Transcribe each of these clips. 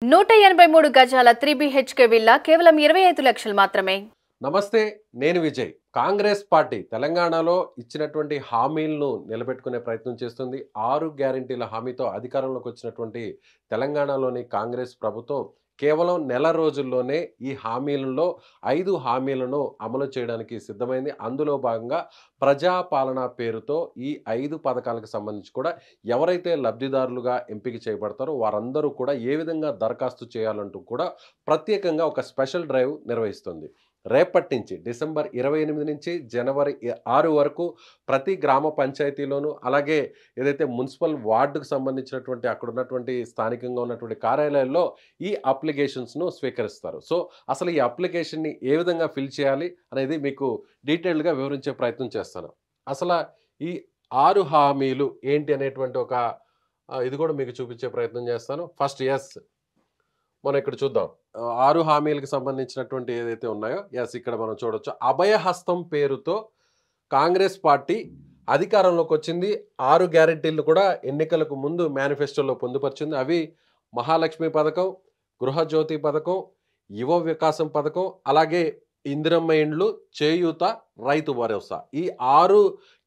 183 గజాల 3 BHK villa కేవలం 25 లక్షలు మాత్రమే. నమస్తే, నేను విజయ్. కాంగ్రెస్ పార్టీ తెలంగాణలో ఇచ్చినటువంటి హామీలను నిలబెట్టుకునే ప్రయత్నం చేస్తుంది. 6 గ్యారెంటీల హామీతో అధికారంలోకి వచ్చినటువంటి తెలంగాణలోని కాంగ్రెస్ ప్రభుత్వం కేవలం నెల రోజుల్లోనే ఈ హామీలలో 5 హామీలను అమలు చేయడానికి సిద్ధమైంది. అందులో భాగంగా ప్రజాపాలన పేరుతో ఈ 5 పథకాలకు సంబంధించి కూడా ఎవరైతే లబ్ధిదారులుగా ఎంపిక చేయబడతారో వారందరూ కూడా ఏ విధంగా దరఖాస్తు చేయాలంటూ కూడా ప్రత్యేకంగా ఒక స్పెషల్ డ్రైవ్ నిర్వహిస్తుంది. రేపటి నుంచి డిసెంబర్ 28 నుంచి జనవరి 6 వరకు ప్రతి గ్రామ పంచాయతీలోనూ, అలాగే ఏదైతే మున్సిపల్ వార్డుకు సంబంధించినటువంటి అక్కడ ఉన్నటువంటి స్థానికంగా ఉన్నటువంటి కార్యాలయాల్లో ఈ అప్లికేషన్స్ను స్వీకరిస్తారు. సో అసలు ఈ అప్లికేషన్ని ఏ విధంగా ఫిల్ చేయాలి అనేది మీకు డీటెయిల్డ్గా వివరించే ప్రయత్నం చేస్తాను. అసలు ఈ 6 హామీలు ఏంటి అనేటువంటి ఒక ఇది కూడా మీకు చూపించే ప్రయత్నం చేస్తాను. ఫస్ట్ మనం ఇక్కడ చూద్దాం. 6 హామీలకు సంబంధించినటువంటి ఏదైతే ఉన్నాయో ఇక్కడ మనం చూడొచ్చు. అభయహస్తం పేరుతో కాంగ్రెస్ పార్టీ అధికారంలోకి వచ్చింది. 6 గ్యారెంటీలు కూడా ఎన్నికలకు ముందు మేనిఫెస్టోలో పొందుపరిచింది. అవి మహాలక్ష్మి పథకం, గృహజ్యోతి పథకం, యువ వికాసం పథకం, అలాగే ఇందిరమ్మ ఇండ్లు, చేయూత, రైతు భరోసా. ఈ 6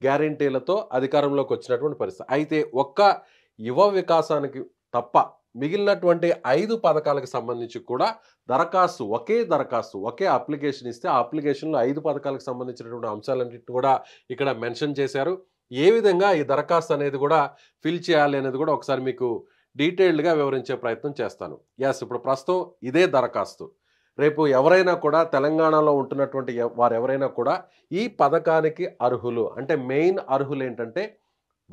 గ్యారెంటీలతో అధికారంలోకి వచ్చినటువంటి పరిస్థితి. అయితే ఒక్క యువ వికాసానికి తప్ప మిగిలినటువంటి 5 పథకాలకు సంబంధించి కూడా ఒకే అప్లికేషన్ ఇస్తే ఆ అప్లికేషన్లో 5 పథకాలకు సంబంధించినటువంటి అంశాలన్నింటినీ కూడా ఇక్కడ మెన్షన్ చేశారు. ఏ విధంగా ఈ దరఖాస్తు అనేది కూడా ఫిల్ చేయాలి అనేది కూడా ఒకసారి మీకు డీటెయిల్డ్గా వివరించే ప్రయత్నం చేస్తాను. ఇప్పుడు ప్రస్తుతం ఇదే దరఖాస్తు. రేపు ఎవరైనా కూడా తెలంగాణలో ఉంటున్నటువంటి వారెవరైనా కూడా ఈ పథకానికి అర్హులు. అంటే మెయిన్ అర్హులు ఏంటంటే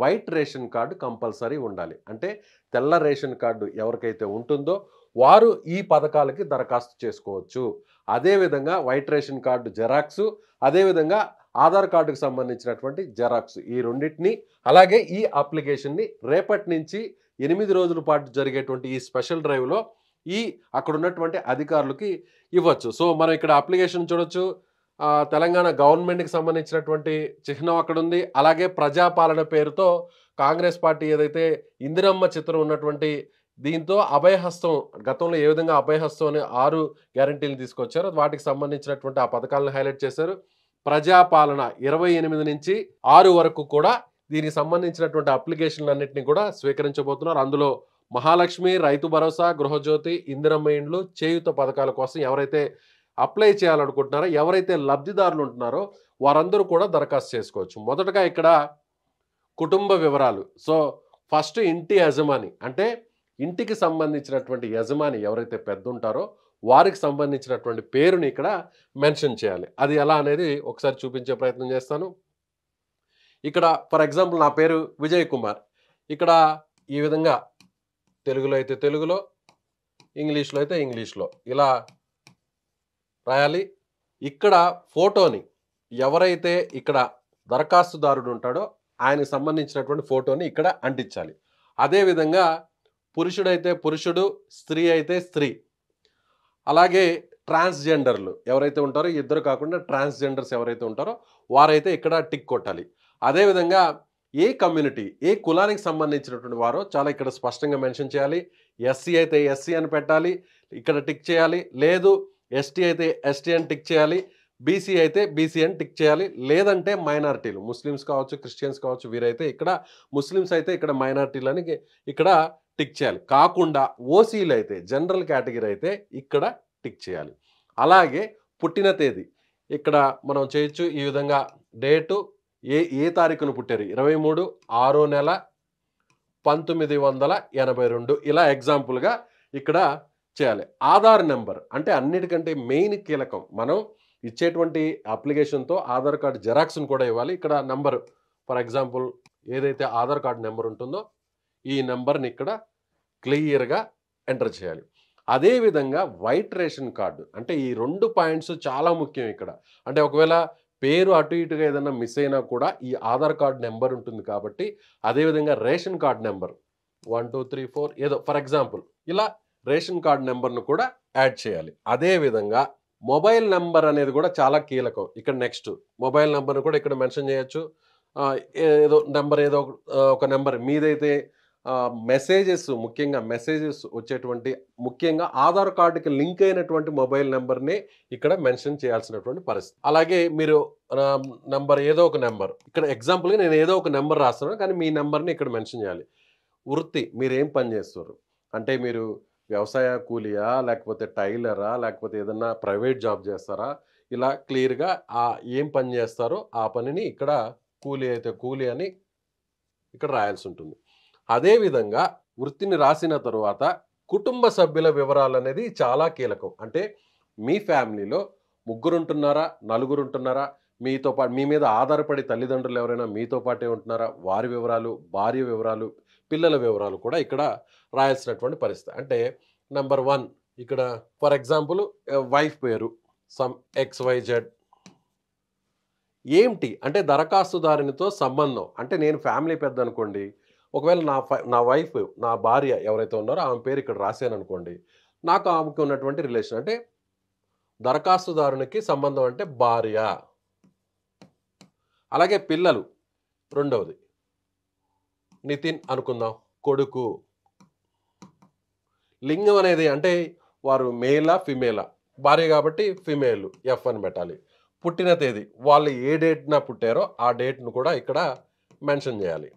వైట్ రేషన్ కార్డు కంపల్సరీ ఉండాలి. అంటే తెల్ల రేషన్ కార్డు ఎవరికైతే ఉంటుందో వారు ఈ పథకాలకి దరఖాస్తు చేసుకోవచ్చు. అదేవిధంగా వైట్ రేషన్ కార్డు జెరాక్సు, అదేవిధంగా ఆధార్ కార్డుకు సంబంధించినటువంటి జెరాక్స్, ఈ రెండింటిని, అలాగే ఈ అప్లికేషన్ని రేపటి నుంచి 8 రోజుల పాటు జరిగేటువంటి ఈ స్పెషల్ డ్రైవ్లో అక్కడ ఉన్నటువంటి అధికారులకి ఇవ్వచ్చు. సో మనం ఇక్కడ అప్లికేషన్ చూడొచ్చు. తెలంగాణ గవర్నమెంట్కి సంబంధించినటువంటి చిహ్నం అక్కడ ఉంది. అలాగే ప్రజాపాలన పేరుతో కాంగ్రెస్ పార్టీ ఏదైతే ఇందిరమ్మ చిత్రం ఉన్నటువంటి దీంతో అభయహస్తం, గతంలో ఏ విధంగా అభయహస్తం అనే 6 గ్యారెంటీలు తీసుకొచ్చారో వాటికి సంబంధించినటువంటి ఆ పథకాలను హైలైట్ చేశారు. ప్రజాపాలన 28 నుంచి 6 వరకు కూడా దీనికి సంబంధించినటువంటి అప్లికేషన్లన్నింటినీ కూడా స్వీకరించబోతున్నారు. అందులో మహాలక్ష్మి, రైతు భరోసా, గృహజ్యోతి, ఇందిరమ్మ ఇండ్లు, చేయూత పథకాల కోసం ఎవరైతే అప్లై చేయాలనుకుంటున్నారో, ఎవరైతే లబ్ధిదారులు ఉంటున్నారో వారందరూ కూడా దరఖాస్తు చేసుకోవచ్చు. మొదటగా ఇక్కడ కుటుంబ వివరాలు. సో ఫస్ట్ ఇంటి యజమాని, అంటే ఇంటికి సంబంధించినటువంటి యజమాని ఎవరైతే పెద్ద ఉంటారో వారికి సంబంధించినటువంటి పేరుని ఇక్కడ మెన్షన్ చేయాలి. అది ఎలా అనేది ఒకసారి చూపించే ప్రయత్నం చేస్తాను. ఇక్కడ ఫర్ ఎగ్జాంపుల్ నా పేరు విజయ్ కుమార్. ఇక్కడ ఈ విధంగా తెలుగులో అయితే తెలుగులో, ఇంగ్లీష్లో అయితే ఇంగ్లీష్లో ఇలా రాయాలి. ఇక్కడ ఫోటోని ఎవరైతే ఇక్కడ దరఖాస్తుదారుడు ఉంటాడో ఆయనకు సంబంధించినటువంటి ఫోటోని ఇక్కడ అంటించాలి. అదేవిధంగా పురుషుడైతే పురుషుడు, స్త్రీ అయితే స్త్రీ, అలాగే ట్రాన్స్జెండర్లు ఎవరైతే ఉంటారో, ఇద్దరు కాకుండా ట్రాన్స్జెండర్స్ ఎవరైతే ఉంటారో వారైతే ఇక్కడ టిక్ కొట్టాలి. అదేవిధంగా ఏ కమ్యూనిటీ, ఏ కులానికి సంబంధించినటువంటి వారో చాలా ఇక్కడ స్పష్టంగా మెన్షన్ చేయాలి. ఎస్సీ అయితే ఎస్సీ అని పెట్టాలి, ఇక్కడ టిక్ చేయాలి. లేదు ఎస్టీ అయితే ఎస్టీ అని టిక్ చేయాలి, బీసీ అయితే బీసీ అని టిక్ చేయాలి. లేదంటే మైనారిటీలు, ముస్లిమ్స్ కావచ్చు, క్రిస్టియన్స్ కావచ్చు, వీరైతే ఇక్కడ ముస్లిమ్స్ అయితే ఇక్కడ మైనారిటీలు అని ఇక్కడ టిక్ చేయాలి. కాకుండా ఓసీలు అయితే, జనరల్ కేటగిరీ అయితే ఇక్కడ టిక్ చేయాలి. అలాగే పుట్టిన తేదీ ఇక్కడ మనం చేయొచ్చు. ఈ విధంగా డేటు ఏ తారీఖున పుట్టారు, 23/6/1982 ఇలా ఎగ్జాంపుల్గా ఇక్కడ చేయాలి. ఆధార్ నెంబర్ అంటే అన్నిటికంటే మెయిన్ కీలకం. మనం ఇచ్చేటువంటి అప్లికేషన్తో ఆధార్ కార్డు జెరాక్స్ను కూడా ఇవ్వాలి. ఇక్కడ నెంబర్ ఫర్ ఎగ్జాంపుల్ ఏదైతే ఆధార్ కార్డు నెంబర్ ఉంటుందో ఈ నెంబర్ని ఇక్కడ క్లియర్గా ఎంటర్ చేయాలి. అదేవిధంగా వైట్ రేషన్ కార్డు, అంటే ఈ 2 పాయింట్స్ చాలా ముఖ్యం ఇక్కడ. అంటే ఒకవేళ పేరు అటు ఇటుగా ఏదైనా మిస్ అయినా కూడా ఈ ఆధార్ కార్డు నెంబర్ ఉంటుంది కాబట్టి, అదేవిధంగా రేషన్ కార్డు నెంబర్ 1 2 3 4 ఏదో ఫర్ ఎగ్జాంపుల్ ఇలా రేషన్ కార్డు నెంబర్ను కూడా యాడ్ చేయాలి. అదేవిధంగా మొబైల్ నెంబర్ అనేది కూడా చాలా కీలకం. ఇక్కడ నెక్స్ట్ మొబైల్ నెంబర్ను కూడా ఇక్కడ మెన్షన్ చేయొచ్చు. ఏదో నెంబర్, ఏదో ఒక నెంబర్ మీదైతే మెసేజెస్, ముఖ్యంగా మెసేజెస్ వచ్చేటువంటి, ముఖ్యంగా ఆధార్ కార్డుకి లింక్ అయినటువంటి మొబైల్ నెంబర్‌ని ఇక్కడ మెన్షన్ చేయాల్సినటువంటి పరిస్థితి. అలాగే మీరు నంబర్, ఏదో ఒక నెంబర్, ఇక్కడ ఎగ్జాంపుల్‌గా నేను ఏదో ఒక నెంబర్ రాస్తున్నాను, కానీ మీ నెంబర్‌ని ఇక్కడ మెన్షన్ చేయాలి. వృత్తి, మీరేం పని చేస్తుర్రు? అంటే మీరు వ్యవసాయ కూలియా? లేకపోతే టైలరా? లేకపోతే ఏదన్నా ప్రైవేట్ జాబ్ చేస్తారా? ఇలా క్లియర్‌గా ఏం పని చేస్తారో ఆ పనిని ఇక్కడ కూలి అయితే కూలి అని ఇక్కడ రాయాల్సుంటుంది. అదే విధంగా వృత్తిని రాసిన తరువాత కుటుంబ సభ్యుల వివరాలనేది చాలా కీలకం. అంటే మీ ఫ్యామిలీలో ముగ్గురుంటున్నారా? నలుగురుంటున్నారా? మీతో పాటు మీ మీద ఆధారపడి తల్లిదండ్రులు ఎవరైనా మీతో పాటే ఉంటున్నారా? వారి వివరాలు, భార్య వివరాలు, పిల్లల వివరాలు కూడా ఇక్కడ రాయాల్సినటువంటి పరిస్థితి. అంటే నంబర్ 1 ఇక్కడ ఫర్ ఎగ్జాంపుల్ వైఫ్ పేరు సమ్ XYZ. ఏంటి అంటే దరఖాస్తుదారునితో సంబంధం. అంటే నేను ఫ్యామిలీ పెద్ద అనుకోండి. ఒకవేళ నా వైఫ్, నా భార్య ఎవరైతే ఉన్నారో ఆమె పేరు ఇక్కడ రాశాననుకోండి. నాకు ఆమెకి ఉన్నటువంటి రిలేషన్ అంటే దరఖాస్తుదారునికి సంబంధం అంటే భార్య. అలాగే పిల్లలు రెండవది నితిన్ అనుకుందాం, కొడుకు. లింగం అనేది అంటే వారు మేలా ఫిమేలా? భార్య కాబట్టి ఫిమేల్, F అని పెట్టాలి. పుట్టిన తేదీ, వాళ్ళు ఏ డేట్‌న పుట్టారో ఆ డేట్‌ను కూడా ఇక్కడ మెన్షన్ చేయాలి.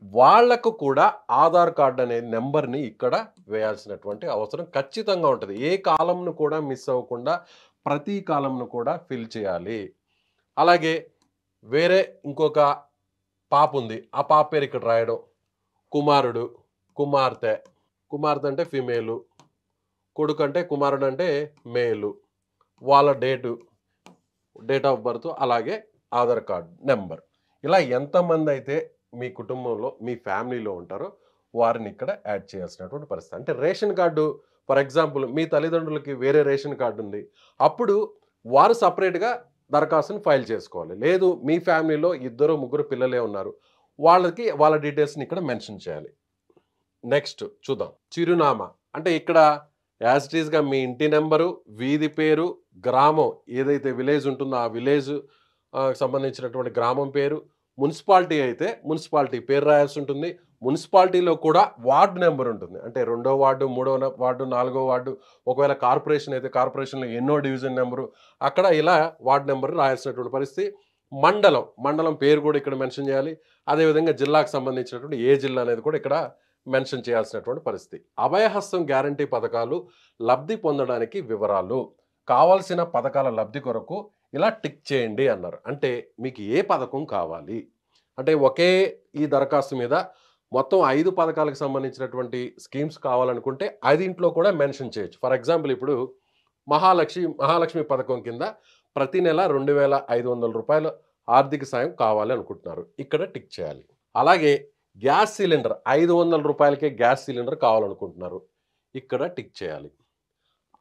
వాళ్లకు కూడా ఆధార్ కార్డ్ అనే నెంబర్‌ని ఇక్కడ వేయాల్సినటువంటి అవసరం ఖచ్చితంగా ఉంటది. ఏ కాలంను కూడా మిస్ అవ్వకుండా ప్రతి కాలంను కూడా ఫిల్ చేయాలి. అలాగే వేరే ఇంకొక పాప ఉంది. ఆ పాప పేరు ఇక్కడ రాయడం. కుమారుడు, కుమార్తె. కుమార్తె అంటే ఫిమేలు, కొడుకు అంటే కుమారుడు అంటే మేలు. వాళ్ళ డేట్ ఆఫ్ బర్త్, అలాగే ఆధార్ కార్డ్ నెంబర్. ఇలా ఎంతమంది అయితే మీ కుటుంబంలో, మీ ఫ్యామిలీలో ఉంటారో వారిని ఇక్కడ యాడ్ చేయాల్సినటువంటి పరిస్థితి. అంటే రేషన్ కార్డు ఫర్ ఎగ్జాంపుల్ మీ తల్లిదండ్రులకి వేరే రేషన్ కార్డు ఉంది. అప్పుడు వారు సపరేట్‌గా దరఖాస్తుని ఫైల్ చేసుకోవాలి. లేదు మీ ఫ్యామిలీలో ఇద్దరు ముగ్గురు పిల్లలే ఉన్నారు. వాళ్ళకి వాళ్ళ డీటెయిల్స్‌ని ఇక్కడ మెన్షన్ చేయాలి. నెక్స్ట్ చూద్దాం. చిరునామా అంటే ఇక్కడ యాజ్ ఇట్ ఈస్‌గా మీ ఇంటి నెంబరు, వీధి పేరు, గ్రామం ఏదైతే విలేజ్ ఉంటుందో ఆ విలేజ్ సంబంధించినటువంటి గ్రామం పేరు. మున్సిపాలిటీ అయితే మున్సిపాలిటీ పేరు రాయాల్సి ఉంటుంది. మున్సిపాలిటీలో కూడా వార్డు నెంబర్ ఉంటుంది. అంటే 2వ వార్డు, 3వ వార్డు, 4వ వార్డు. ఒకవేళ కార్పొరేషన్ అయితే కార్పొరేషన్‌లో ఎన్నో డివిజన్ నెంబరు, అక్కడ ఇలా వార్డు నెంబర్ రాయాల్సినటువంటి పరిస్థితి. మండలం పేరు కూడా ఇక్కడ మెన్షన్ చేయాలి. అదేవిధంగా జిల్లాకు సంబంధించినటువంటి ఏ జిల్లా అనేది కూడా ఇక్కడ మెన్షన్ చేయాల్సినటువంటి పరిస్థితి. అభయహస్తం గ్యారంటీ పథకాలు లబ్ధి పొందడానికి వివరాలు, కావాల్సిన పథకాల లబ్ధి కొరకు ఇలా టిక్ చేయండి అన్నారు. అంటే మీకు ఏ పథకం కావాలి అంటే ఒకే ఈ దరఖాస్తు మీద మొత్తం 5 పథకాలకు సంబంధించినటువంటి కావాలనుకుంటే 5 కూడా మెన్షన్ చేయొచ్చు. ఫర్ ఎగ్జాంపుల్ ఇప్పుడు మహాలక్ష్మి పథకం కింద ప్రతి నెల 2,500 రూపాయలు ఆర్థిక సాయం కావాలి అనుకుంటున్నారు. ఇక్కడ టిక్ చేయాలి. అలాగే గ్యాస్ సిలిండర్ 500 రూపాయలకే గ్యాస్ సిలిండర్ కావాలనుకుంటున్నారు. ఇక్కడ టిక్ చేయాలి.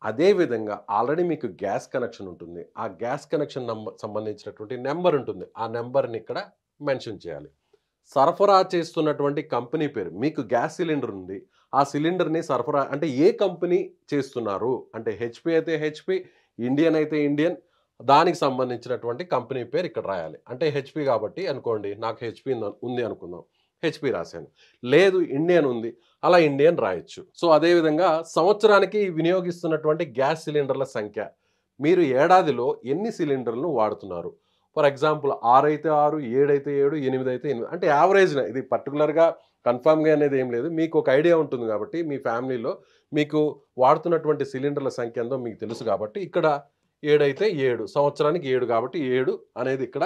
అదేవిధంగా ఆల్రెడీ మీకు గ్యాస్ కనెక్షన్ ఉంటుంది. ఆ గ్యాస్ కనెక్షన్ సంబంధించినటువంటి నెంబర్ ఉంటుంది. ఆ నెంబర్‌ని ఇక్కడ మెన్షన్ చేయాలి. సరఫరా చేస్తున్నటువంటి కంపెనీ పేరు, మీకు గ్యాస్ సిలిండర్ ఉంది. ఆ సిలిండర్‌ని సరఫరా అంటే ఏ కంపెనీ చేస్తున్నారు అంటే HP అయితే HP, ఇండియన్ అయితే ఇండియన్, దానికి సంబంధించినటువంటి కంపెనీ పేరు ఇక్కడ రాయాలి. అంటే HP కాబట్టి అనుకోండి, నాకు HP ఉంది అనుకుందాం. HP రాశాను. లేదు ఇండియన్ ఉంది, అలా ఇండియన్ రాయొచ్చు. సో అదేవిధంగా సంవత్సరానికి వినియోగిస్తున్నటువంటి గ్యాస్ సిలిండర్ల సంఖ్య, మీరు ఏడాదిలో ఎన్ని సిలిండర్లను వాడుతున్నారు? ఫర్ ఎగ్జాంపుల్ 6 అయితే 6, 7 అయితే 7, 8 అయితే 8. అంటే యావరేజ్‌న, ఇది పర్టికులర్‌గా కన్ఫర్మ్‌గా అనేది ఏం లేదు. మీకు ఒక ఐడియా ఉంటుంది కాబట్టి మీ ఫ్యామిలీలో మీకు వాడుతున్నటువంటి సిలిండర్ల సంఖ్య ఎంతో మీకు తెలుసు కాబట్టి ఇక్కడ 7 అయితే 7, సంవత్సరానికి 7 కాబట్టి 7 అనేది ఇక్కడ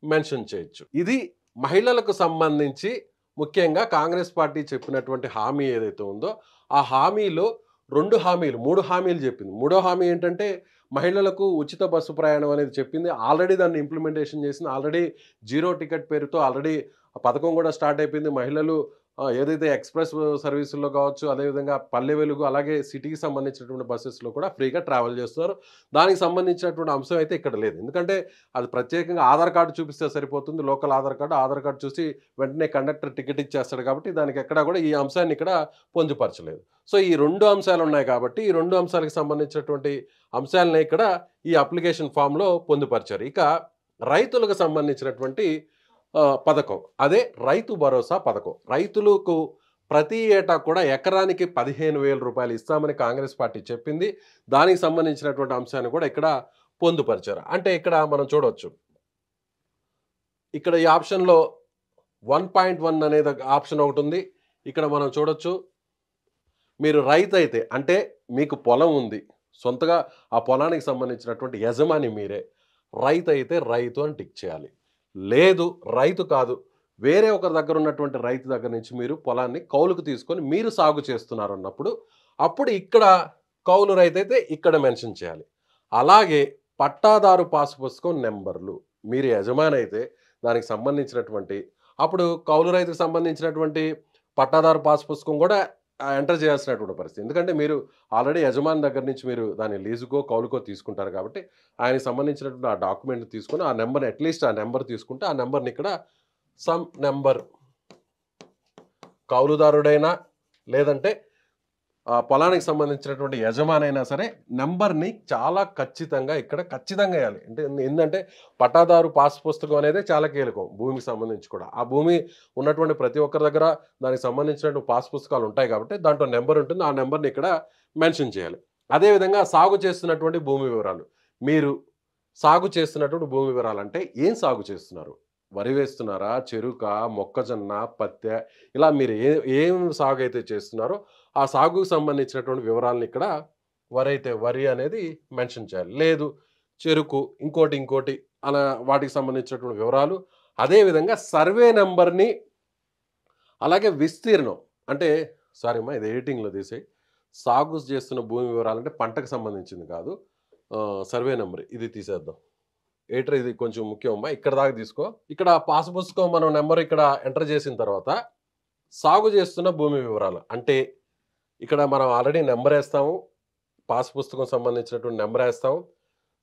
మెన్షన్ చేయొచ్చు. ఇది మహిళలకు సంబంధించి ముఖ్యంగా కాంగ్రెస్ పార్టీ చెప్పినటువంటి హామీ ఏదైతే ఉందో ఆ హామీలో 3 హామీలు చెప్పింది. మూడో హామీ ఏంటంటే మహిళలకు ఉచిత బస్సు ప్రయాణం అనేది చెప్పింది. ఆల్రెడీ దాన్ని ఇంప్లిమెంటేషన్ చేసింది. ఆల్రెడీ 0 టికెట్ పేరుతో ఆల్రెడీ ఆ పథకం కూడా స్టార్ట్ అయిపోయింది. మహిళలు ఏదైతే ఎక్స్‌ప్రెస్ సర్వీసుల్లో కావచ్చు, అదేవిధంగా పల్లె వెలుగు, అలాగే సిటీకి సంబంధించినటువంటి బస్సెస్‌లో కూడా ఫ్రీగా ట్రావెల్ చేస్తున్నారు. దానికి సంబంధించినటువంటి అంశం అయితే ఇక్కడ లేదు. ఎందుకంటే అది ప్రత్యేకంగా ఆధార్ కార్డు చూపిస్తే సరిపోతుంది. లోకల్ ఆధార్ కార్డు చూసి వెంటనే కండక్టర్ టికెట్ ఇచ్చేస్తాడు కాబట్టి దానికి ఎక్కడా కూడా ఈ అంశాన్ని ఇక్కడ పొందుపరచలేదు. సో ఈ 2 అంశాలు ఉన్నాయి కాబట్టి ఈ 2 అంశాలకు సంబంధించినటువంటి అంశాలనే ఇక్కడ ఈ అప్లికేషన్ ఫామ్‌లో పొందుపరిచారు. ఇక రైతులకు సంబంధించినటువంటి పథకం. అదే రైతు భరోసా పథకం. రైతులకు ప్రతి ఏటా కూడా ఎకరానికి 15,000 రూపాయలు ఇస్తామని కాంగ్రెస్ పార్టీ చెప్పింది. దానికి సంబంధించినటువంటి అంశాన్ని కూడా ఇక్కడ పొందుపరిచారు. అంటే ఇక్కడ మనం చూడొచ్చు. ఇక్కడ ఈ ఆప్షన్‌లో 1.1 అనేది ఆప్షన్ ఒకటుంది. ఇక్కడ మనం చూడొచ్చు. మీరు రైతైతే అంటే మీకు పొలం ఉంది. సొంతగా ఆ పొలానికి సంబంధించినటువంటి యజమాని మీరే. రైతైతే రైతు అని టిక్ చేయాలి. లేదు రైతు కాదు. వేరే ఒకరి దగ్గర ఉన్నటువంటి రైతు దగ్గర నుంచి మీరు పొలాన్ని కౌలుకు తీసుకొని మీరు సాగు చేస్తున్నారన్నప్పుడు అప్పుడు ఇక్కడ కౌలు రైతైతే ఇక్కడ మెన్షన్ చేయాలి. అలాగే పట్టాదారు పాసు పుస్తకం నెంబర్లు. మీరు యజమాని అయితే దానికి సంబంధించినటువంటి అప్పుడు కౌలు రైతుకు సంబంధించినటువంటి పట్టాదారు పాసు పుస్తకం కూడా ఎంటర్ చేయాల్సినటువంటి పరిస్థితి. ఎందుకంటే మీరు ఆల్రెడీ యజమాని దగ్గర నుంచి మీరు దాన్ని లీజుకో, కౌలుకో తీసుకుంటారు కాబట్టి ఆయనకి సంబంధించినటువంటి ఆ డాక్యుమెంట్ తీసుకొని ఆ నెంబర్‌ని అట్‌లీస్ట్ ఆ నెంబర్ తీసుకుంటే ఆ నెంబర్‌ని ఇక్కడ సమ్ నెంబర్ కౌలుదారుడైనా లేదంటే పొలానికి సంబంధించినటువంటి యజమానైనా సరే నెంబర్‌ని చాలా ఖచ్చితంగా ఇక్కడ ఖచ్చితంగా వేయాలి. అంటే ఏందంటే పట్టాదారు పాస్ పుస్తకం అనేది చాలా కీలకం భూమికి సంబంధించి కూడా. ఆ భూమి ఉన్నటువంటి ప్రతి ఒక్కరి దగ్గర దానికి సంబంధించినటువంటి పాస్ పుస్తకాలు ఉంటాయి కాబట్టి దాంట్లో నెంబర్ ఉంటుంది. ఆ నెంబర్‌ని ఇక్కడ మెన్షన్ చేయాలి. అదేవిధంగా సాగు చేస్తున్నటువంటి భూమి వివరాలు. మీరు సాగు చేస్తున్నటువంటి భూమి వివరాలు అంటే ఏం సాగు చేస్తున్నారు? వరి వేస్తున్నారా? చెరుకా? మొక్కజొన్న? పత్తె? ఇలా మీరు ఏం సాగు అయితే చేస్తున్నారో ఆ సాగుకు సంబంధించినటువంటి వివరాలను ఇక్కడ వరి అయితే వరి అనేది మెన్షన్ చేయాలి. లేదు చెరుకు ఇంకోటి అలా వాటికి సంబంధించినటువంటి వివరాలు. అదేవిధంగా సర్వే నెంబర్‌ని అలాగే విస్తీర్ణం అంటే సారీ అమ్మా ఇది ఎడిటింగ్‌లో తీసేయి. సాగు చేస్తున్న భూమి వివరాలంటే పంటకు సంబంధించింది కాదు. సర్వే నెంబర్ ఇది తీసేద్దాం. ఏటర్ ఇది కొంచెం ముఖ్యం అమ్మా. ఇక్కడ దాకా తీసుకో. ఇక్కడ పాస్ పుస్తకం మనం నెంబర్ ఇక్కడ ఎంటర్ చేసిన తర్వాత సాగు చేస్తున్న భూమి వివరాలు అంటే ఇక్కడ మనం ఆల్రెడీ నెంబర్ వేస్తాము. పాస్ పుస్తకం సంబంధించినటువంటి నెంబర్ వేస్తాము.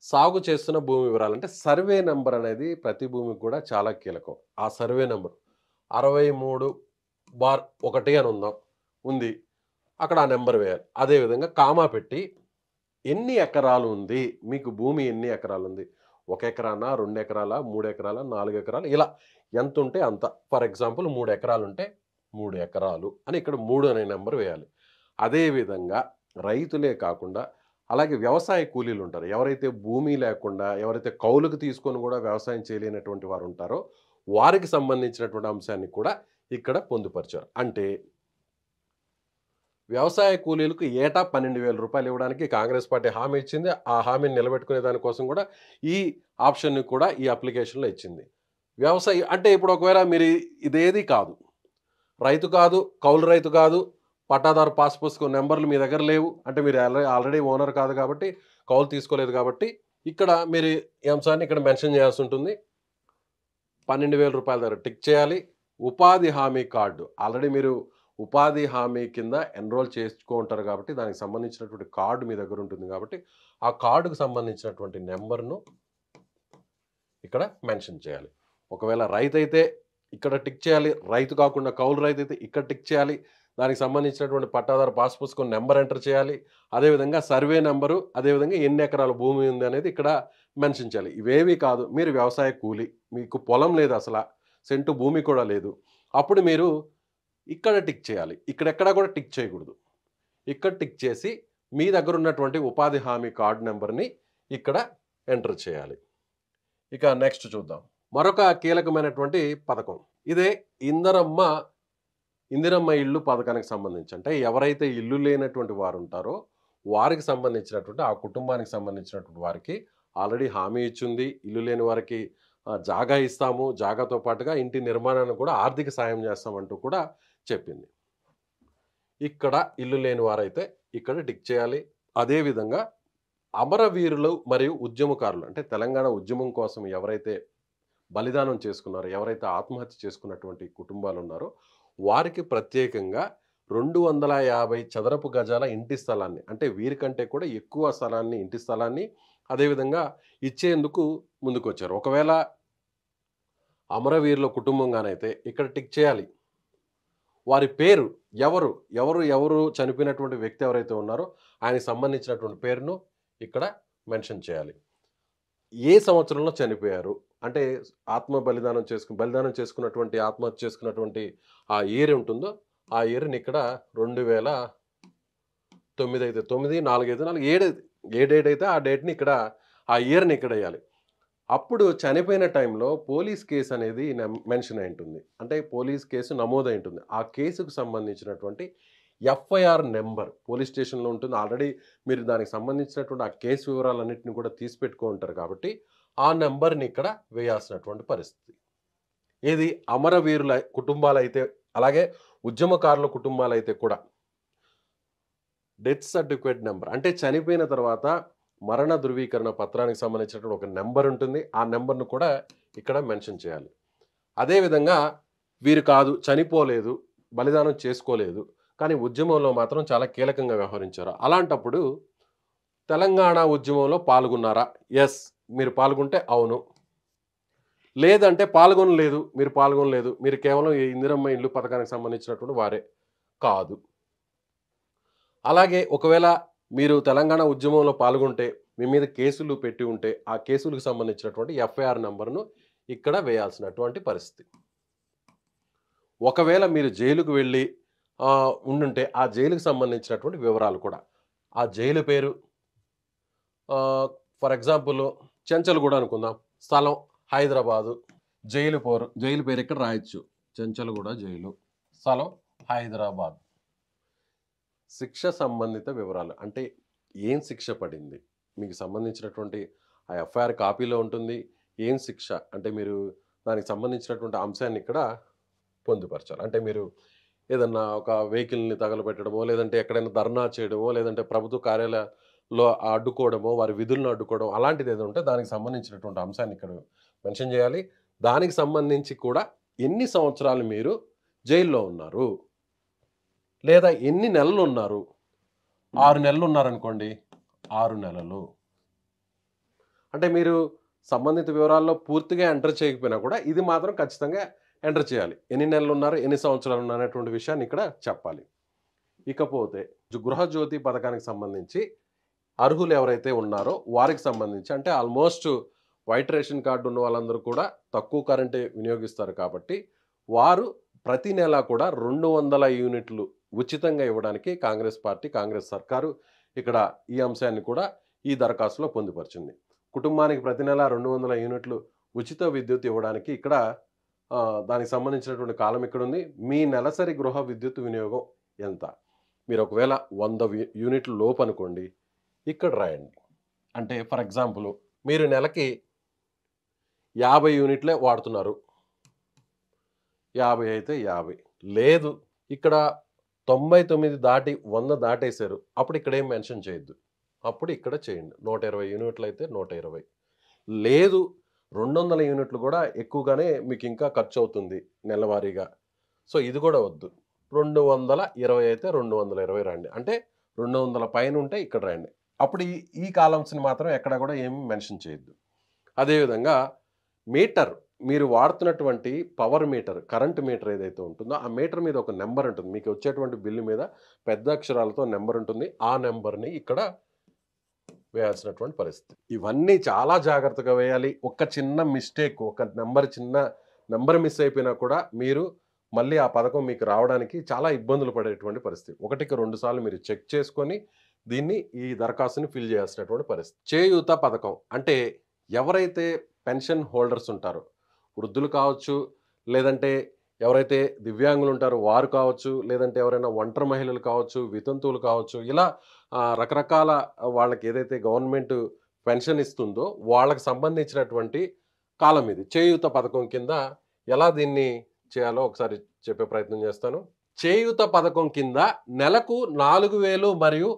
సాగు చేస్తున్న భూమి వివరాలు అంటే సర్వే నెంబర్ అనేది ప్రతి భూమికి కూడా చాలా కీలకం. ఆ సర్వే నెంబర్ 63/1 అని ఉంది. అక్కడ ఆ నెంబర్ వేయాలి. అదేవిధంగా కామా పెట్టి ఎన్ని ఎకరాలు ఉంది? మీకు భూమి ఎన్ని ఎకరాలు ఉంది? 1 ఎకరానా? 2 ఎకరాలా? 3 ఎకరాలా? 4 ఎకరాలు? ఇలా ఎంత ఉంటే అంత. ఫర్ ఎగ్జాంపుల్ 3 ఎకరాలు ఉంటే 3 ఎకరాలు అని ఇక్కడ 3 అనే నెంబర్ వేయాలి. అదేవిధంగా రైతులే కాకుండా అలాగే వ్యవసాయ కూలీలు ఉంటారు. ఎవరైతే భూమి లేకుండా ఎవరైతే కౌలుకు తీసుకొని కూడా వ్యవసాయం చేయలేనటువంటి వారు ఉంటారో వారికి సంబంధించినటువంటి అంశాన్ని కూడా ఇక్కడ పొందుపరిచారు. అంటే వ్యవసాయ కూలీలకు ఏటా 12,000 రూపాయలు ఇవ్వడానికి కాంగ్రెస్ పార్టీ హామీ ఇచ్చింది. ఆ హామీని నిలబెట్టుకునే దానికోసం కూడా ఈ ఆప్షన్‌ని కూడా ఈ అప్లికేషన్‌లో ఇచ్చింది. వ్యవసాయ అంటే ఇప్పుడు ఒకవేళ మీరు ఇదేది కాదు. రైతు కాదు, కౌలు రైతు కాదు, పట్టాదారు పాస్ పుస్తకం నెంబర్లు మీ దగ్గర లేవు. అంటే మీరు ఆల్రెడీ ఓనర్ కాదు కాబట్టి కౌలు తీసుకోలేదు కాబట్టి ఇక్కడ మీరు ఈ అంశాన్ని ఇక్కడ మెన్షన్ చేయాల్సి ఉంటుంది. 12,000 రూపాయల దగ్గర టిక్ చేయాలి. ఉపాధి హామీ కార్డు ఆల్రెడీ మీరు ఉపాధి హామీ కింద ఎన్రోల్ చేసుకుంటారు కాబట్టి దానికి సంబంధించినటువంటి కార్డు మీ దగ్గర ఉంటుంది కాబట్టి ఆ కార్డుకు సంబంధించినటువంటి నెంబర్ను ఇక్కడ మెన్షన్ చేయాలి. ఒకవేళ రైతు అయితే ఇక్కడ టిక్ చేయాలి. రైతు కాకుండా కౌలు రైతు అయితే ఇక్కడ టిక్ చేయాలి. దానికి సంబంధించినటువంటి పట్టాదారు పాస్ పుస్తకం నెంబర్ ఎంటర్ చేయాలి. అదేవిధంగా సర్వే నెంబరు అదేవిధంగా ఎన్ని ఎకరాల భూమి ఉంది అనేది ఇక్కడ మెన్షన్ చేయాలి. ఇవేవి కాదు మీరు వ్యవసాయ కూలి మీకు పొలం లేదు అసలు సెంటు భూమి కూడా లేదు. అప్పుడు మీరు ఇక్కడ టిక్ చేయాలి. ఇక్కడెక్కడా కూడా టిక్ చేయకూడదు. ఇక్కడ టిక్ చేసి మీ దగ్గర ఉన్నటువంటి ఉపాధి హామీ కార్డు నెంబర్ని ఇక్కడ ఎంటర్ చేయాలి. ఇక నెక్స్ట్ చూద్దాం. మరొక కీలకమైనటువంటి పథకం ఇదే ఇందిరమ్మ ఇల్లు పథకానికి సంబంధించి. అంటే ఎవరైతే ఇల్లు లేనటువంటి వారు ఉంటారో వారికి సంబంధించినటువంటి ఆ కుటుంబానికి సంబంధించినటువంటి వారికి ఆల్రెడీ హామీ ఇచ్చింది. ఇల్లు లేని వారికి జాగా ఇస్తాము. జాగాతో పాటుగా ఇంటి నిర్మాణాన్ని కూడా ఆర్థిక సాయం చేస్తామంటూ కూడా చెప్పింది. ఇక్కడ ఇల్లు లేని వారైతే ఇక్కడ టిక్ చేయాలి. అదేవిధంగా అమరవీరులు మరియు ఉద్యమకారులు అంటే తెలంగాణ ఉద్యమం కోసం ఎవరైతే బలిదానం చేసుకున్నారో ఎవరైతే ఆత్మహత్య చేసుకున్నటువంటి కుటుంబాలు ఉన్నారో వారికి ప్రత్యేకంగా 250 చదరపు గజాల ఇంటి స్థలాన్ని అంటే వీరికంటే కూడా ఎక్కువ స్థలాన్ని ఇంటి స్థలాన్ని అదేవిధంగా ఇచ్చేందుకు ముందుకొచ్చారు. ఒకవేళ అమరవీరుల కుటుంబంగానైతే ఇక్కడ టిక్ చేయాలి. వారి పేరు ఎవరు చనిపోయినటువంటి వ్యక్తి ఎవరైతే ఉన్నారో ఆయనకి సంబంధించినటువంటి పేరును ఇక్కడ మెన్షన్ చేయాలి. ఏ సంవత్సరంలో చనిపోయారు అంటే బలిదానం చేసుకున్నటువంటి ఆత్మహత్య చేసుకున్నటువంటి ఆ ఇయర్ ఉంటుందో ఆ ఇయర్ని ఇక్కడ 2009 అయితే 9, 4 అయితే 4, 7 ఏ డేట్ అయితే ఆ డేట్ని ఇక్కడ ఆ ఇయర్ని ఇక్కడ వేయాలి. అప్పుడు చనిపోయిన టైంలో పోలీస్ కేసు అనేది మెన్షన్ అయి ఉంటుంది. అంటే పోలీస్ కేసు నమోదై ఉంటుంది. ఆ కేసుకు సంబంధించినటువంటి ఎఫ్ఐఆర్ నెంబర్ పోలీస్ స్టేషన్‌లో ఉంటుంది. ఆల్రెడీ మీరు దానికి సంబంధించినటువంటి ఆ కేసు వివరాలన్నిటిని కూడా తీసి పెట్టుకొనుంటారు కాబట్టి, ఆ నంబర్‌ని ఇక్కడ వేయాల్సినటువంటి పరిస్థితి. ఏది అమరవీరుల కుటుంబాలైతే, అలాగే ఉద్యమకారుల కుటుంబాలైతే కూడా డెత్ సర్టిఫికేట్ నంబర్ అంటే చనిపోయిన తర్వాత మరణ ధృవీకరణ పత్రానికి సంబంధించినటువంటి ఒక నంబర్ ఉంటుంది. ఆ నంబర్‌ను కూడా ఇక్కడ మెన్షన్ చేయాలి. అదేవిధంగా వీరు కాదు, చనిపోలేదు, బలిదానం చేసుకోలేదు, కానీ ఉద్యమంలో మాత్రం చాలా కీలకంగా వ్యవహరించారు. అలాంటప్పుడు తెలంగాణ ఉద్యమంలో పాల్గొన్నారా? యెస్. మీరు పాల్గొంటే అవును. లేదంటే మీరు పాల్గొనలేదు. మీరు కేవలం ఈ ఇందిరమ్మ ఇల్లు పథకానికి సంబంధించినటువంటి వారే కాదు. అలాగే ఒకవేళ మీరు తెలంగాణ ఉద్యమంలో పాల్గొంటే, మీ మీద కేసులు పెట్టి ఉంటే, ఆ కేసులకు సంబంధించినటువంటి ఎఫ్ఐఆర్ నంబర్‌ను ఇక్కడ వేయాల్సినటువంటి పరిస్థితి. ఒకవేళ మీరు జైలుకు వెళ్ళి ఉండుంటే, ఆ జైలుకు సంబంధించినటువంటి వివరాలు కూడా. ఆ జైలు పేరు ఫర్ ఎగ్జాంపుల్ చెంచల్గూడ అనుకుందాం. స్థలం హైదరాబాదు. జైలు పేరు ఇక్కడ రాయొచ్చు. చెంచల్గూడ జైలు. స్థలం హైదరాబాద్. శిక్ష సంబంధిత వివరాలు. అంటే ఏం శిక్ష పడింది? మీకు సంబంధించినటువంటి ఆ ఎఫ్ఐఆర్ కాపీలో ఉంటుంది. ఏం శిక్ష? అంటే మీరు దానికి సంబంధించినటువంటి అంశాన్ని ఇక్కడ పొందుపరచాలి. అంటే మీరు ఏదన్నా ఒక వెహికల్‌ని తగలబెట్టడమో, లేదంటే ఎక్కడైనా ధర్నా చేయడమో, లేదంటే ప్రభుత్వ కార్యాలయాల్లో అడ్డుకోవడమో, వారి విధులను అడ్డుకోవడం అలాంటిది ఏదో ఉంటే దానికి సంబంధించినటువంటి అంశాన్ని ఇక్కడ మెన్షన్ చేయాలి. దానికి సంబంధించి కూడా ఎన్ని సంవత్సరాలు మీరు జైల్లో ఉన్నారు? లేదా ఎన్ని నెలలు ఉన్నారు? 6 నెలలు ఉన్నారనుకోండి. 6 నెలలు. అంటే మీరు సంబంధిత వివరాల్లో పూర్తిగా ఎంటర్ చేయకపోయినా కూడా ఇది మాత్రం ఖచ్చితంగా ఎంటర్ చేయాలి. ఎన్ని నెలలు ఉన్నారు, ఎన్ని సంవత్సరాలు ఉన్నారు అనేటువంటి విషయాన్ని ఇక్కడ చెప్పాలి. ఇకపోతే గృహజ్యోతి పథకానికి సంబంధించి అర్హులు ఎవరైతే ఉన్నారో వారికి సంబంధించి అంటే ఆల్మోస్ట్ వైట్ రేషన్ కార్డు ఉన్న వాళ్ళందరూ కూడా తక్కువ కరెంటే వినియోగిస్తారు కాబట్టి వారు ప్రతి నెల కూడా 200 యూనిట్లు ఉచితంగా ఇవ్వడానికి కాంగ్రెస్ సర్కారు ఇక్కడ ఈ అంశాన్ని కూడా ఈ దరఖాస్తులో పొందుపరిచింది. కుటుంబానికి ప్రతి నెల 200 యూనిట్లు ఉచిత విద్యుత్ ఇవ్వడానికి ఇక్కడ దానికి సంబంధించినటువంటి కాలం ఇక్కడ ఉంది. మీ నెలసరి గృహ విద్యుత్ వినియోగం ఎంత? మీరు ఒకవేళ 100 యూనిట్లు లోపు అనుకోండి, ఇక్కడ రాయండి. అంటే ఫర్ ఎగ్జాంపుల్ మీరు నెలకి 50 యూనిట్లే వాడుతున్నారు. 50 అయితే 50. లేదు ఇక్కడ 99 దాటి 100 దాటేశారు. అప్పుడు ఇక్కడ ఏం మెన్షన్ చేయొద్దు. అప్పుడు ఇక్కడ చేయండి. 120 యూనిట్లు అయితే 120. లేదు 200 యూనిట్లు కూడా ఎక్కువగానే మీకు ఇంకా ఖర్చు అవుతుంది నెలవారీగా. సో ఇది కూడా వద్దు. 220 అయితే 220 రండి. అంటే 200 పైన ఉంటే ఇక్కడ రండి. అప్పుడు ఈ కాలమ్స్‌ని మాత్రం ఎక్కడ కూడా ఏమి మెన్షన్ చేయొద్దు. అదేవిధంగా మీటర్ మీరు వాడుతున్నటువంటి పవర్ మీటర్, కరెంట్ మీటర్ ఏదైతే ఉంటుందో ఆ మీటర్ మీద ఒక నెంబర్ ఉంటుంది. మీకు వచ్చేటువంటి బిల్లు మీద పెద్ద అక్షరాలతో నెంబర్ ఉంటుంది. ఆ నెంబర్‌ని ఇక్కడ వేయాల్సినటువంటి పరిస్థితి. ఇవన్నీ చాలా జాగ్రత్తగా వేయాలి. ఒక చిన్న మిస్టేక్, ఒక చిన్న నెంబర్ మిస్ అయిపోయినా కూడా మీరు మళ్ళీ ఆ పథకం మీకు రావడానికి చాలా ఇబ్బందులు పడేటువంటి పరిస్థితి. 1కి 2 సార్లు మీరు చెక్ చేసుకొని దీన్ని ఈ దరఖాస్తుని ఫిల్ చేయాల్సినటువంటి పరిస్థితి. చేయూత పథకం అంటే ఎవరైతే పెన్షన్ హోల్డర్స్ ఉంటారో, వృద్ధులు కావచ్చు, లేదంటే ఎవరైతే దివ్యాంగులు ఉంటారో వారు కావచ్చు, లేదంటే ఎవరైనా ఒంటరి మహిళలు కావచ్చు, వితంతువులు కావచ్చు, ఇలా రకరకాల వాళ్ళకి ఏదైతే గవర్నమెంట్ పెన్షన్ ఇస్తుందో వాళ్ళకి సంబంధించినటువంటి కాలం ఇది. చేయూత పథకం కింద ఎలా దీన్ని చేయాలో ఒకసారి చెప్పే ప్రయత్నం చేస్తాను. చేయూత పథకం కింద నెలకు 4000 మరియు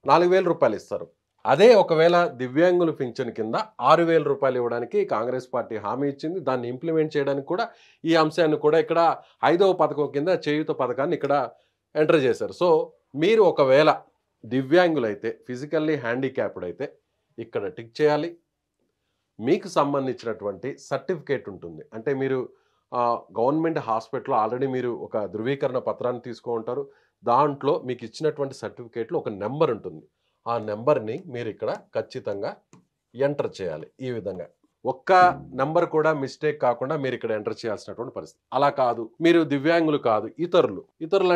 4000 రూపాయలు ఇస్తారు. అదే ఒకవేళ దివ్యాంగుల పింఛన్ కింద 6000 రూపాయలు ఇవ్వడానికి కాంగ్రెస్ పార్టీ హామీ ఇచ్చింది. దాన్ని ఇంప్లిమెంట్ చేయడానికి కూడా ఈ అంశాన్ని కూడా ఇక్కడ 5వ పథకం కింద చేయూత పథకాన్ని ఇక్కడ ఎంటర్ చేశారు. సో మీరు ఒకవేళ దివ్యాంగులైతే, ఫిజికల్లీ హ్యాండిక్యాప్డ్ అయితే ఇక్కడ టిక్ చేయాలి. మీకు సంబంధించినటువంటి సర్టిఫికేట్ ఉంటుంది. అంటే మీరు గవర్నమెంట్ హాస్పిటల్లో ఆల్రెడీ మీరు ఒక ధృవీకరణ పత్రాన్ని తీసుకుంటారు. దాంట్లో మీకు ఇచ్చినటువంటి సర్టిఫికేట్లో ఒక నెంబర్ ఉంటుంది. ఆ నెంబర్‌ని మీరు ఇక్కడ ఖచ్చితంగా ఎంటర్ చేయాలి. ఈ విధంగా ఒక్క నంబర్ కూడా మిస్టేక్ కాకుండా మీరు ఇక్కడ ఎంటర్ చేయాల్సినటువంటి పరిస్థితి. అలా కాదు, మీరు దివ్యాంగులు కాదు, ఇతరులు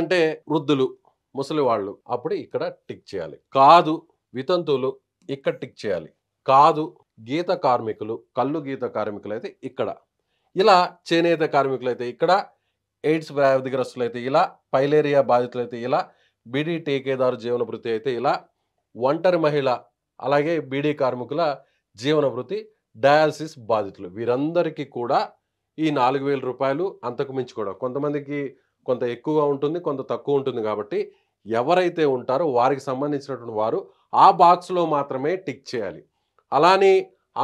అంటే వృద్ధులు, ముసలి వాళ్ళు, అప్పుడు ఇక్కడ టిక్ చేయాలి. కాదు వితంతువులు, ఇక్కడ టిక్ చేయాలి. కాదు గీత కార్మికులు, కళ్ళు గీత కార్మికులు అయితే ఇక్కడ, ఇలా చేనేత కార్మికులు అయితే ఇక్కడ, ఎయిడ్స్ వ్యాధిగ్రస్తులు అయితే ఇలా, పైలేరియా బాధితులు అయితే ఇలా, బీడీ టీకేదారు జీవన భృతి అయితే ఇలా, ఒంటరి మహిళ అలాగే బీడీ కార్మికుల జీవన భృతి, డయాలసిస్ బాధితులు, వీరందరికీ కూడా ఈ 4,000 రూపాయలు అంతకు మించి కూడా, కొంతమందికి కొంత ఎక్కువగా ఉంటుంది, కొంత తక్కువ ఉంటుంది. కాబట్టి ఎవరైతే ఉంటారో వారికి సంబంధించినటువంటి వారు ఆ బాక్స్లో మాత్రమే టిక్ చేయాలి. అలానే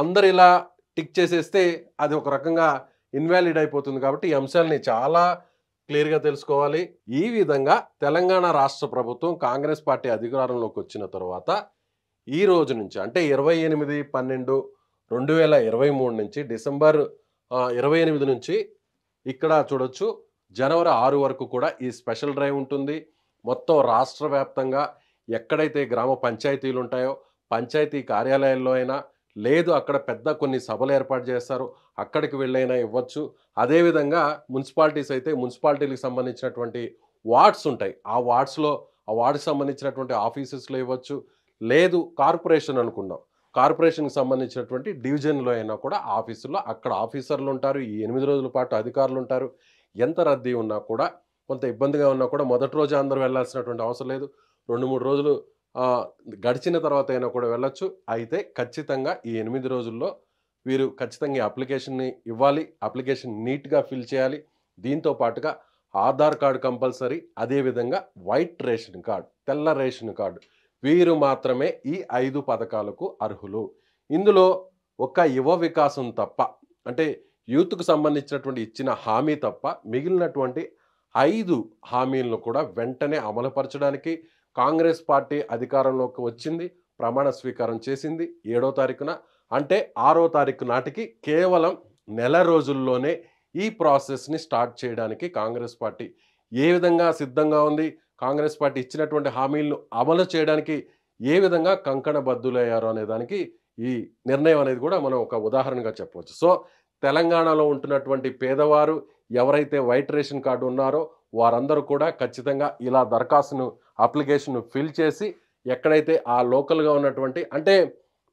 అందరు ఇలా టిక్ చేసేస్తే అది ఒక రకంగా ఇన్వాలిడ్ అయిపోతుంది. కాబట్టి ఈ అంశాలని చాలా క్లియర్గా తెలుసుకోవాలి. ఈ విధంగా తెలంగాణ రాష్ట్ర ప్రభుత్వం కాంగ్రెస్ పార్టీ అధికారంలోకి వచ్చిన తర్వాత ఈ రోజు నుంచి అంటే 28/12/2023 నుంచి డిసెంబర్ 28 నుంచి ఇక్కడ చూడొచ్చు జనవరి 6 వరకు కూడా ఈ స్పెషల్ డ్రైవ్ ఉంటుంది. మొత్తం రాష్ట్ర వ్యాప్తంగా ఎక్కడైతే గ్రామ పంచాయతీలు ఉంటాయో పంచాయతీ కార్యాలయాల్లో అయినా, లేదు అక్కడ పెద్ద కొన్ని సభలు ఏర్పాటు చేస్తారు, అక్కడికి వెళ్ళైనా ఇవ్వచ్చు. అదేవిధంగా మున్సిపాలిటీస్ అయితే మున్సిపాలిటీలకు సంబంధించినటువంటి వార్డ్స్ ఉంటాయి, ఆ వార్డ్కి సంబంధించినటువంటి ఆఫీసెస్లో ఇవ్వచ్చు. లేదు కార్పొరేషన్ అనుకున్నాం, కార్పొరేషన్కి సంబంధించినటువంటి డివిజన్లో అయినా కూడా ఆఫీసుల్లో అక్కడ ఆఫీసర్లు ఉంటారు, ఈ 8 రోజుల పాటు అధికారులు ఉంటారు. ఎంత రద్దీ ఉన్నా కూడా, కొంత ఇబ్బందిగా ఉన్నా కూడా మొదటి రోజు అందరూ వెళ్ళాల్సినటువంటి అవసరం లేదు, 2-3 రోజులు గడిచిన తర్వాత అయినా కూడా వెళ్ళొచ్చు. అయితే ఖచ్చితంగా ఈ 8 రోజుల్లో వీరు ఖచ్చితంగా ఈ అప్లికేషన్ని ఇవ్వాలి, అప్లికేషన్ నీట్గా ఫిల్ చేయాలి. దీంతో పాటుగా ఆధార్ కార్డు కంపల్సరీ, అదేవిధంగా వైట్ రేషన్ కార్డు, తెల్ల రేషన్ కార్డు, వీరు మాత్రమే ఈ 5 పథకాలకు అర్హులు. ఇందులో ఒక యువ వికాసం తప్ప, అంటే యూత్కు సంబంధించినటువంటి ఇచ్చిన హామీ తప్ప మిగిలినటువంటి 5 హామీలను కూడా వెంటనే అమలుపరచడానికి కాంగ్రెస్ పార్టీ అధికారంలోకి వచ్చింది, ప్రమాణ స్వీకారం చేసింది 7వ తారీఖున. అంటే 6వ తారీఖు నాటికి కేవలం నెల రోజుల్లోనే ఈ ప్రాసెస్ని స్టార్ట్ చేయడానికి కాంగ్రెస్ పార్టీ ఏ విధంగా సిద్ధంగా ఉంది, కాంగ్రెస్ పార్టీ ఇచ్చినటువంటి హామీలను అమలు చేయడానికి ఏ విధంగా కంకణబద్దులయ్యారు అనే దానికి ఈ నిర్ణయం అనేది కూడా మనం ఒక ఉదాహరణగా చెప్పవచ్చు. సో తెలంగాణలో ఉంటున్నటువంటి పేదవారు ఎవరైతే వైట్ రేషన్ కార్డు ఉన్నారో వారందరూ కూడా ఖచ్చితంగా ఇలా దరఖాస్తును అప్లికేషన్ ఫిల్ చేసి, ఎక్కడైతే ఆ లోకల్గా ఉన్నటువంటి, అంటే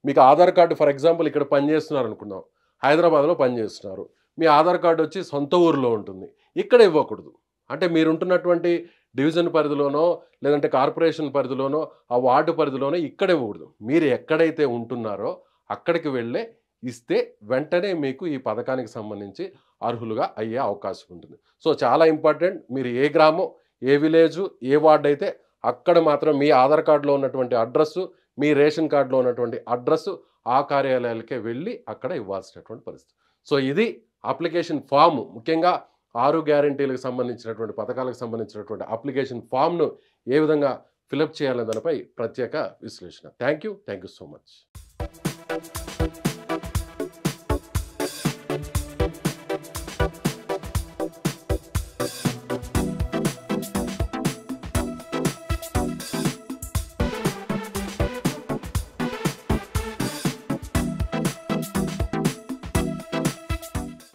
మీకు ఆధార్ కార్డు ఫర్ ఎగ్జాంపుల్ ఇక్కడ పనిచేస్తున్నారు అనుకుందాం, హైదరాబాద్లో పనిచేస్తున్నారు, మీ ఆధార్ కార్డు వచ్చి సొంత ఊరిలో ఉంటుంది, ఇక్కడ ఇవ్వకూడదు. అంటే మీరుంటున్నటువంటి డివిజన్ పరిధిలోనో లేదంటే కార్పొరేషన్ పరిధిలోనో ఆ వార్డు పరిధిలోనో ఇక్కడ ఇవ్వకూడదు. మీరు ఎక్కడైతే ఉంటున్నారో అక్కడికి వెళ్ళే ఇస్తే వెంటనే మీకు ఈ పథకానికి సంబంధించి అర్హులుగా అయ్యే అవకాశం ఉంటుంది. సో చాలా ఇంపార్టెంట్, మీరు ఏ గ్రామం, ఏ విలేజు, ఏ వార్డు అయితే అక్కడ మాత్రం మీ ఆధార్ కార్డులో ఉన్నటువంటి అడ్రస్సు, మీ రేషన్ కార్డులో ఉన్నటువంటి అడ్రస్సు ఆ కార్యాలయాలకే వెళ్ళి అక్కడ ఇవ్వాల్సినటువంటి పరిస్థితి. సో ఇది అప్లికేషన్ ఫామ్, ముఖ్యంగా 6 గ్యారంటీలకు సంబంధించినటువంటి పథకాలకు సంబంధించినటువంటి అప్లికేషన్ ఫామ్ను ఏ విధంగా ఫిలప్ చేయాలనే దానిపై ప్రత్యేక విశ్లేషణ. Thank you so much.